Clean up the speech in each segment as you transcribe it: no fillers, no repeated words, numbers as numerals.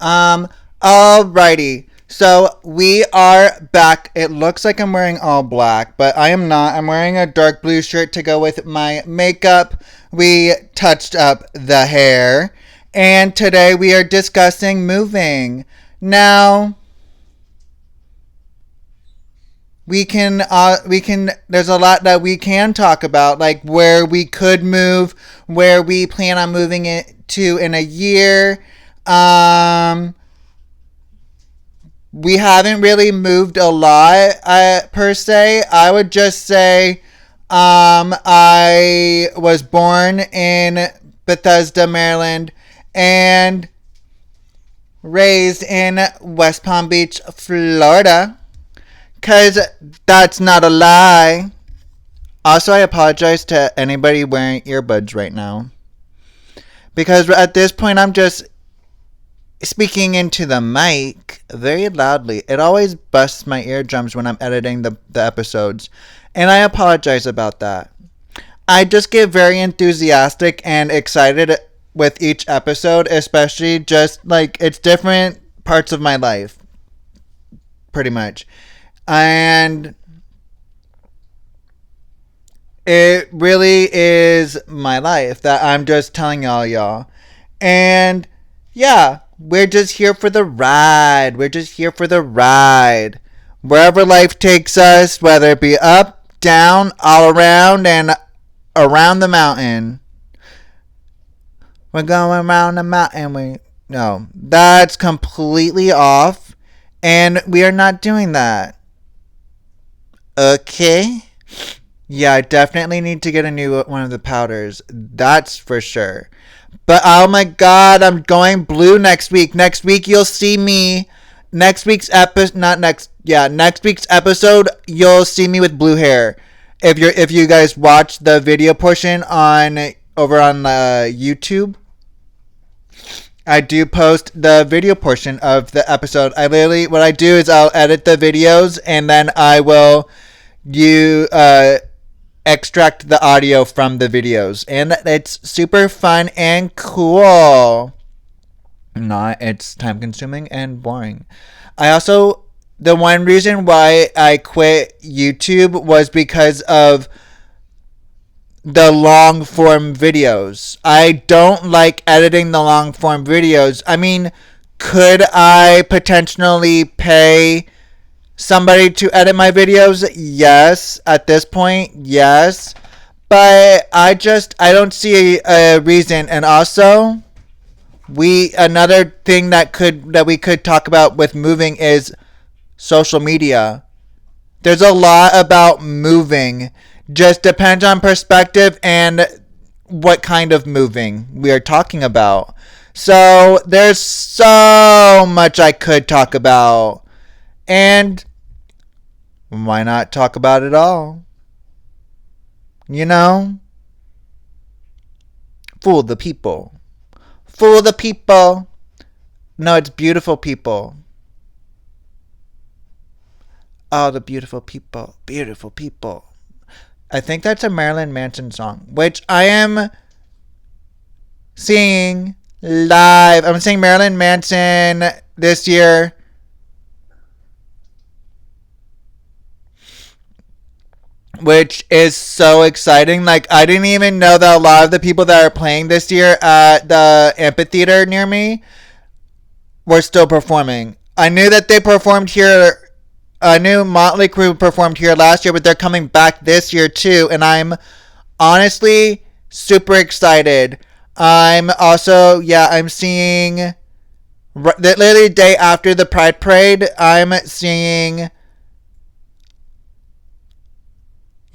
Alrighty. So we are back. It looks like I'm wearing all black, but I am not. I'm wearing a dark blue shirt to go with my makeup. We touched up the hair, and today we are discussing moving. Now, we can there's a lot that we can talk about, like where we could move, where we plan on moving it to in a year. um we haven't really moved a lot, per se. I would just say I was born in Bethesda, Maryland, and raised in West Palm Beach, Florida. Because that's not a lie. Also, I apologize to anybody wearing earbuds right now. Because at this point, I'm just speaking into the mic very loudly. It always busts my eardrums when I'm editing the episodes. And I apologize about that. I just get very enthusiastic and excited with each episode, especially just like it's different parts of my life, pretty much. And it really is my life that I'm just telling y'all. And yeah, we're just here for the ride. We're just here for the ride. Wherever life takes us, whether it be up, down, all around, and around the mountain. We're going around the mountain. No, that's completely off. And we are not doing that. Okay? Yeah, I definitely need to get a new one of the powders. That's for sure. But oh my god, I'm going blue next week. Next week you'll see me. Next week's next week's episode, you'll see me with blue hair. If you guys watch the video portion over on YouTube, I do post the video portion of the episode. What I do is I'll edit the videos and then I will extract the audio from the videos, and it's super fun and cool. Not, it's time consuming and boring. The one reason why I quit YouTube was because of the long form videos. I don't like editing the long form videos. I mean, could I potentially pay somebody to edit my videos? Yes. At this point, yes. But I don't see a reason. And also, another thing that we could talk about with moving is social media. There's a lot about moving. Just depends on perspective and what kind of moving we are talking about. So there's so much I could talk about. And why not talk about it all? You know? Fool the people. Fool the people. No, it's beautiful people. Oh, the beautiful people. Beautiful people. I think that's a Marilyn Manson song, which I am seeing live. I'm seeing Marilyn Manson this year. Which is so exciting. Like, I didn't even know that a lot of the people that are playing this year at the amphitheater near me were still performing. I knew that they performed here. I knew Motley Crue performed here last year, but they're coming back this year too. And I'm honestly super excited. I'm seeing, literally the day after the Pride Parade, I'm seeing...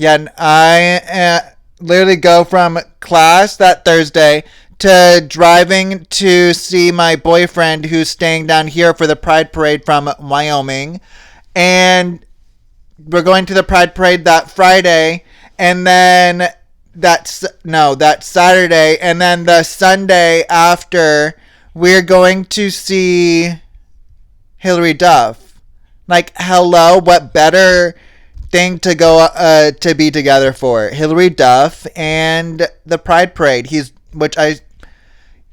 Yeah, I literally go from class that Thursday to driving to see my boyfriend who's staying down here for the Pride Parade from Wyoming. And we're going to the Pride Parade that Friday. And then that Saturday. And then the Sunday after, we're going to see Hillary Duff. Like, hello, what better thing to go to be together for? Hillary Duff and the Pride Parade.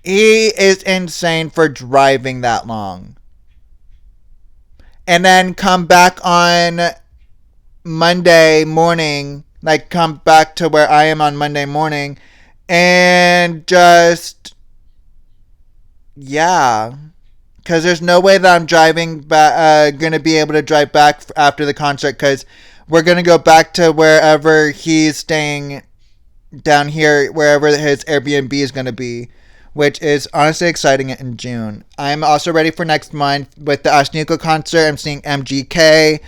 He is insane for driving that long. And then come back on Monday morning, like come back to where I am on Monday morning, and just, yeah. Because there's no way that I'm going to be able to drive back after the concert, because we're going to go back to wherever he's staying down here, wherever his Airbnb is going to be, which is honestly exciting in June. I'm also ready for next month with the Ashnikko concert. I'm seeing MGK.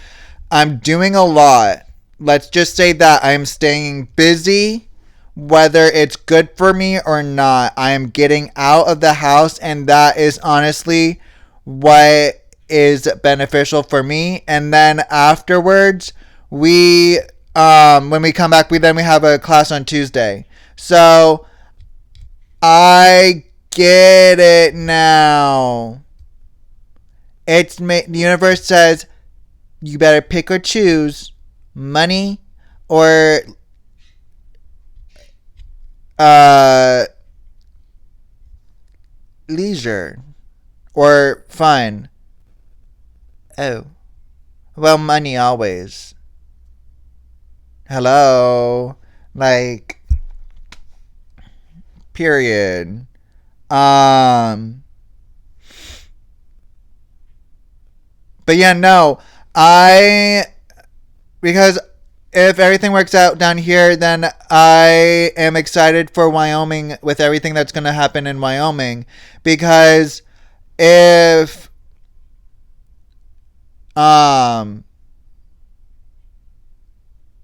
I'm doing a lot. Let's just say that I'm staying busy, whether it's good for me or not. I am getting out of the house, and that is honestly what is beneficial for me. And then afterwards, we when we come back, we have a class on Tuesday. So I get it now. The universe says you better pick or choose money or leisure or fun. Oh, well, money always. Hello, like, period. But yeah, no, because if everything works out down here, then I am excited for Wyoming with everything that's going to happen in Wyoming. Because if,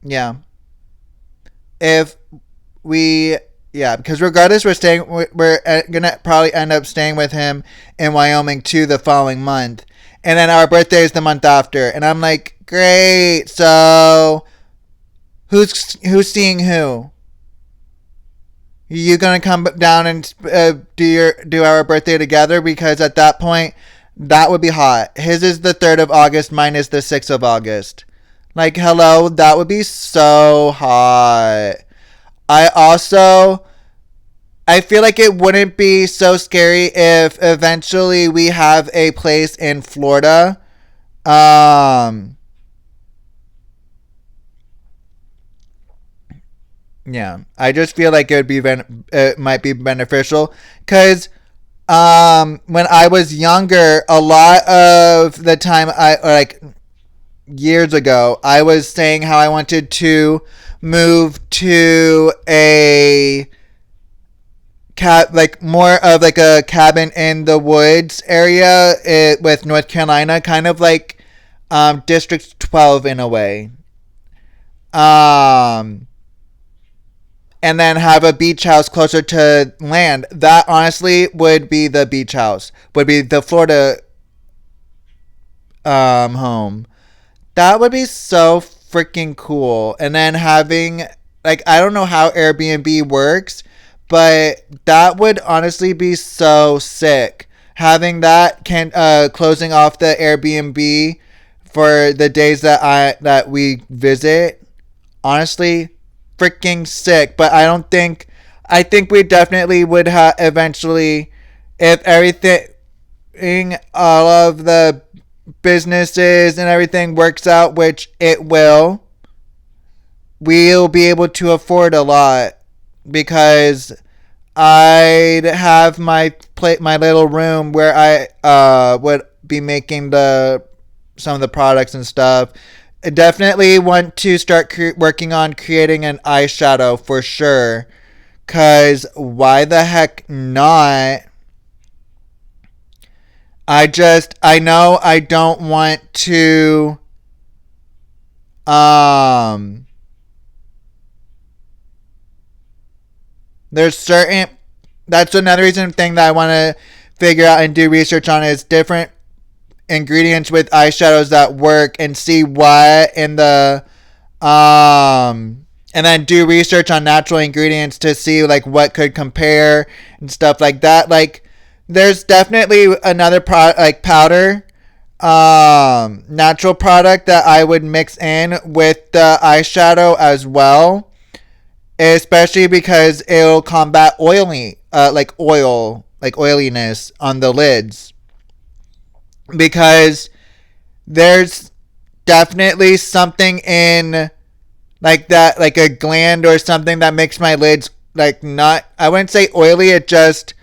yeah, if we, yeah, because regardless, we're gonna probably end up staying with him in Wyoming too the following month, and then our birthday is the month after, and I'm like, great. So who's seeing who? You gonna come down and do our birthday together? Because at that point, that would be hot. His is the 3rd of August, mine is the 6th of August. Like, hello, that would be so hot. I feel like it wouldn't be so scary if eventually we have a place in Florida. Yeah, I just feel like it might be beneficial, because when I was younger, a lot of the time, years ago, I was saying how I wanted to move to a more of like a cabin in the woods area, with North Carolina, kind of like District 12 in a way. And then have a beach house closer to land. That honestly would be the beach house. Would be the Florida home. That would be so freaking cool. And then having, like, I don't know how Airbnb works, but that would honestly be so sick. Having that closing off the Airbnb for the days that we visit, honestly, freaking sick. But I think we definitely would have eventually, if everything, all of the businesses and everything works out, which it will, we'll be able to afford a lot, because I'd have my little room where I would be making some of the products and stuff. I definitely want to start working on creating an eyeshadow for sure, because why the heck not? I know I don't want to, that's another thing that I want to figure out and do research on, is different ingredients with eyeshadows that work, and see what in the, and then do research on natural ingredients to see like what could compare and stuff like that. Like, there's definitely another powder, natural product that I would mix in with the eyeshadow as well, especially because it'll combat oil, like oiliness on the lids, because there's definitely something in like that, like a gland or something that makes my lids like not, I wouldn't say oily, it just,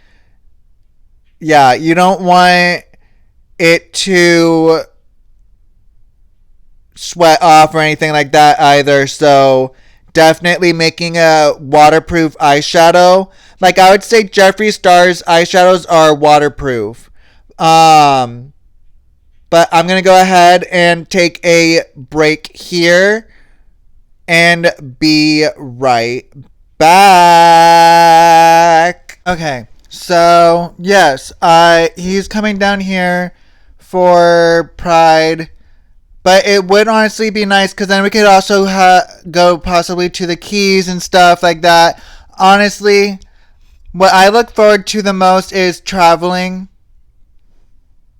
yeah, you don't want it to sweat off or anything like that either. So definitely making a waterproof eyeshadow. Like I would say Jeffree Star's eyeshadows are waterproof. But I'm going to go ahead and take a break here and be right back. Okay. So, yes, he's coming down here for Pride. But it would honestly be nice because then we could also go possibly to the Keys and stuff like that. Honestly, what I look forward to the most is traveling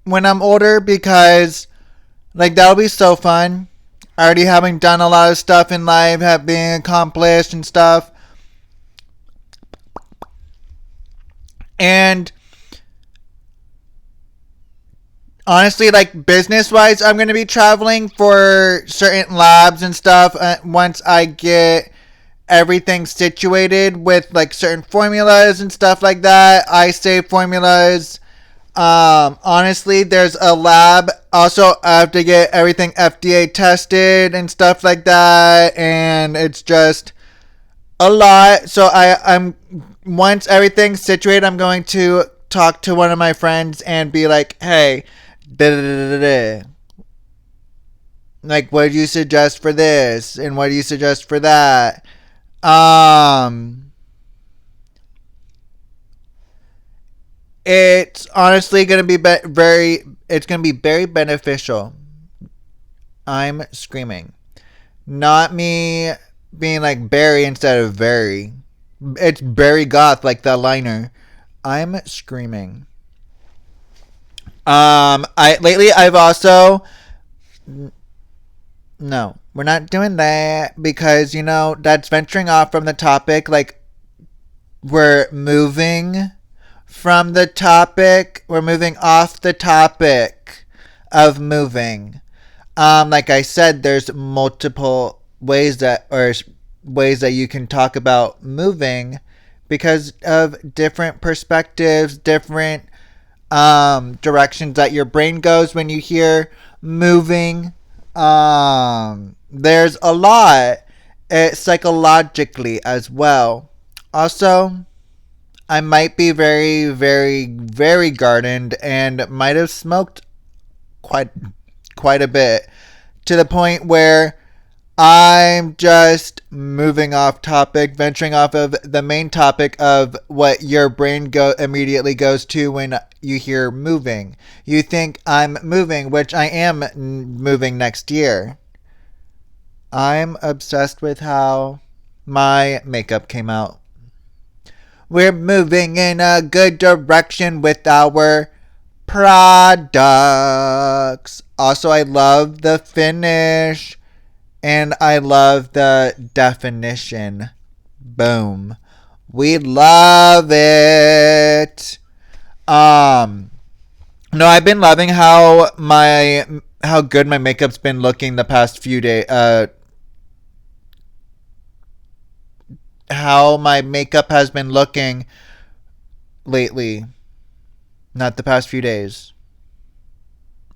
when I'm older, because like that'll be so fun. Already having done a lot of stuff in life, have been accomplished and stuff. And honestly, like business wise, I'm going to be traveling for certain labs and stuff once I get everything situated with like certain formulas and stuff like that. I say formulas. Honestly, there's a lab. Also, I have to get everything FDA tested and stuff like that. And it's just a lot. So I'm once everything's situated, I'm going to talk to one of my friends and be like, hey, like, what do you suggest for this? And what do you suggest for that? It's honestly going to be it's going to be very beneficial. I'm screaming. Not me being like Barry instead of very. It's Barry Goth, like the liner. I'm screaming. I've also, no, we're not doing that because that's venturing off from the topic. Like we're moving from the topic. We're moving off the topic of moving. Like I said, there's multiple ways that you can talk about moving because of different perspectives, different directions that your brain goes when you hear moving. There's a lot psychologically as well. Also, I might be very, very, very gardened and might have smoked quite a bit to the point where I'm just moving off topic, venturing off of the main topic of what your brain immediately goes to when you hear moving. You think I'm moving, which I am moving next year. I'm obsessed with how my makeup came out. We're moving in a good direction with our products. Also, I love the finish. And I love the definition. Boom. We love it. No, I've been loving how good my makeup's been looking the past few days. How my makeup has been looking lately. Not the past few days.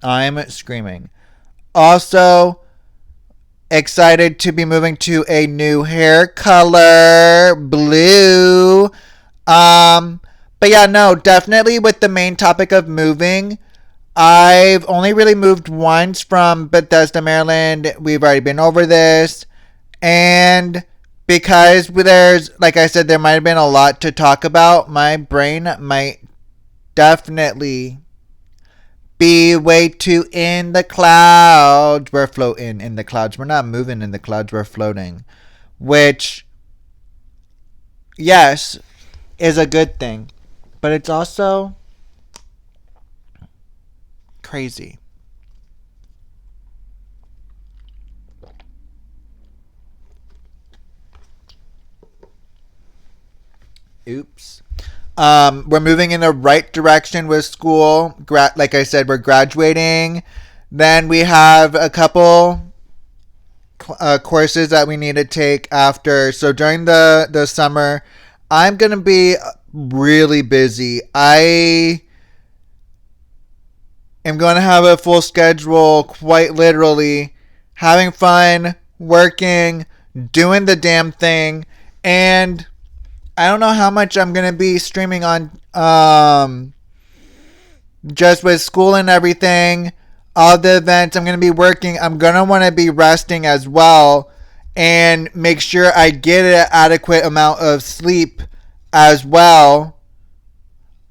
I'm screaming. Also, excited to be moving to a new hair color, blue. But yeah, no, definitely with the main topic of moving, I've only really moved once from Bethesda, Maryland. We've already been over this. And because there's, like I said, there might have been a lot to talk about, my brain might definitely be way too in the clouds. We're floating in the clouds. We're not moving in the clouds. We're floating. Which, yes, is a good thing. But it's also crazy. Oops. We're moving in the right direction with school. Like I said, we're graduating. Then we have a couple courses that we need to take after. So during the summer, I'm going to be really busy. I am going to have a full schedule, quite literally, having fun, working, doing the damn thing, and I don't know how much I'm going to be streaming on just with school and everything. All the events, I'm going to be working. I'm going to want to be resting as well and make sure I get an adequate amount of sleep as well.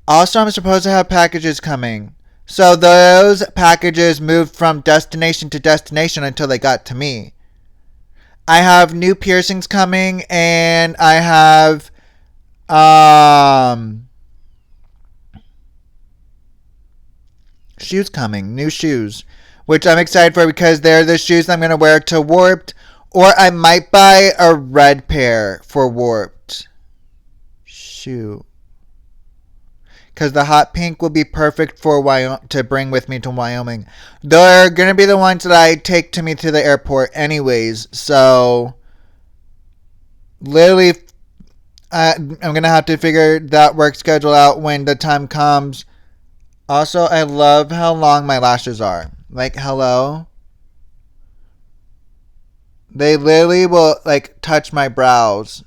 Also, I'm supposed to have packages coming. So those packages moved from destination to destination until they got to me. I have new piercings coming, and I have shoes coming, new shoes, which I'm excited for because they're the shoes I'm going to wear to Warped, or I might buy a red pair for Warped. Shoot. Because the hot pink will be perfect for to bring with me to Wyoming. They're going to be the ones that I take to me to the airport anyways. So, literally, I'm going to have to figure that work schedule out when the time comes. Also, I love how long my lashes are. Like, hello? They literally will, like, touch my brows.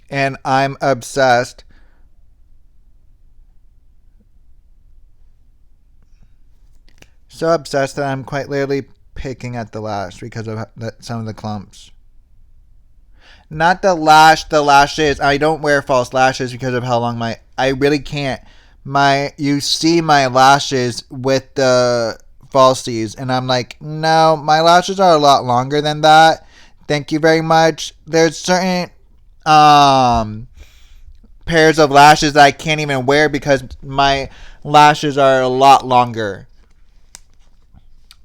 And I'm obsessed. So obsessed that I'm quite literally picking at the lash because of some of the clumps. Not the lashes. I don't wear false lashes because of how long I really can't. You see my lashes with the falsies, and I'm like, no, my lashes are a lot longer than that. Thank you very much. There's certain pairs of lashes that I can't even wear because my lashes are a lot longer.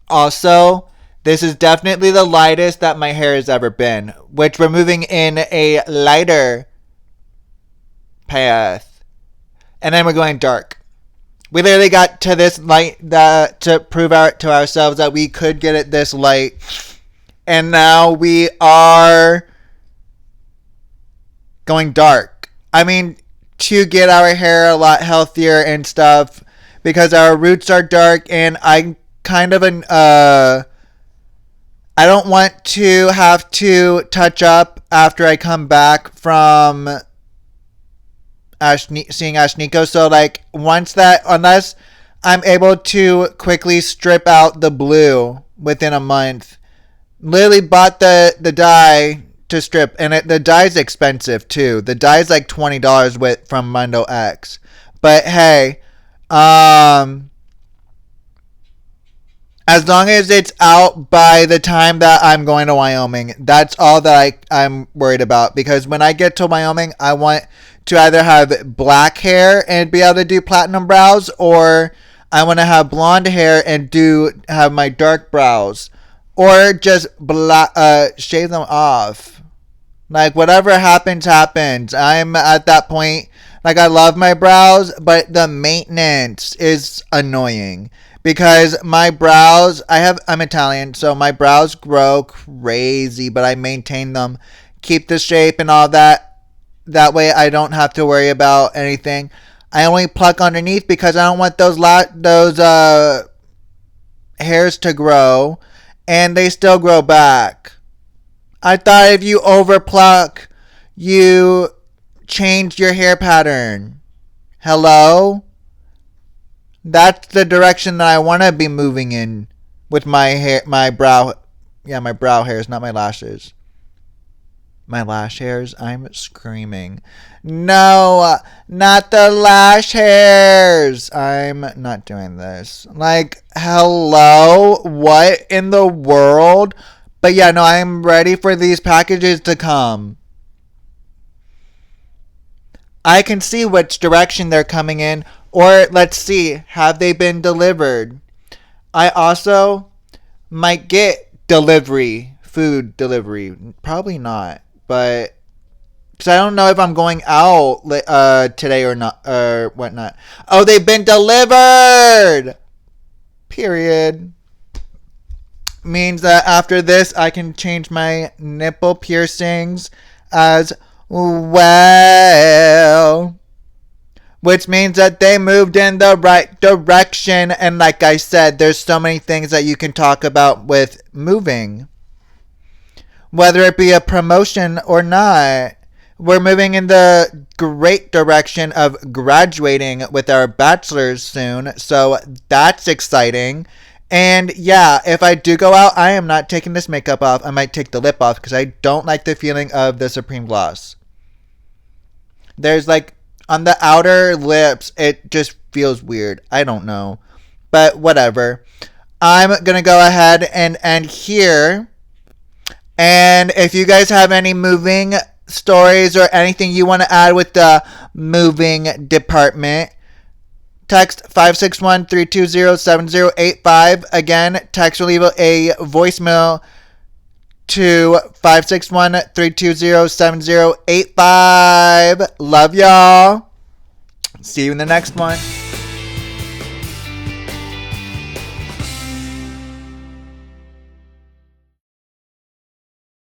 Also, this is definitely the lightest that my hair has ever been, which we're moving in a lighter path. And then we're going dark. We literally got to this light to prove to ourselves that we could get it this light. And now we are going dark. I mean, to get our hair a lot healthier and stuff, because our roots are dark, and I'm kind of I don't want to have to touch up after I come back from seeing Ashnikko. So, like, unless I'm able to quickly strip out the blue within a month, literally bought the dye to strip, and the dye's expensive too. The dye's like $20 from Mundo X. But hey, as long as it's out by the time that I'm going to Wyoming, that's all that I'm worried about. Because when I get to Wyoming, I want to either have black hair and be able to do platinum brows, or I want to have blonde hair and have my dark brows, or just shave them off. Like, whatever happens, happens. I'm at that point. Like, I love my brows, but the maintenance is annoying. Because my brows, I'm Italian, so my brows grow crazy, but I maintain them, keep the shape and all that. That way I don't have to worry about anything. I only pluck underneath because I don't want those hairs to grow, and they still grow back. I thought if you overpluck, you change your hair pattern. Hello? That's the direction that I want to be moving in with my hair, my brow. Yeah, my brow hairs, not my lashes. My lash hairs? I'm screaming. No, not the lash hairs. I'm not doing this. Like, hello? What in the world? But yeah, no, I'm ready for these packages to come. I can see which direction they're coming in, or let's see, have they been delivered? I also might get food delivery. Probably not, but Because I don't know if I'm going out today or not, or whatnot. Oh, they've been delivered! Period. Means that after this, I can change my nipple piercings as well. Which means that they moved in the right direction. And like I said, there's so many things that you can talk about with moving. Whether it be a promotion or not. We're moving in the great direction of graduating with our bachelor's soon. So that's exciting. And yeah, if I do go out, I am not taking this makeup off. I might take the lip off because I don't like the feeling of the Supreme Gloss. There's like, on the outer lips, it just feels weird. I don't know. But whatever. I'm going to go ahead and end here. And if you guys have any moving stories or anything you want to add with the moving department, text 561-320-7085. Again, text or leave a voicemail to 561-320-7085. Love y'all. See you in the next one.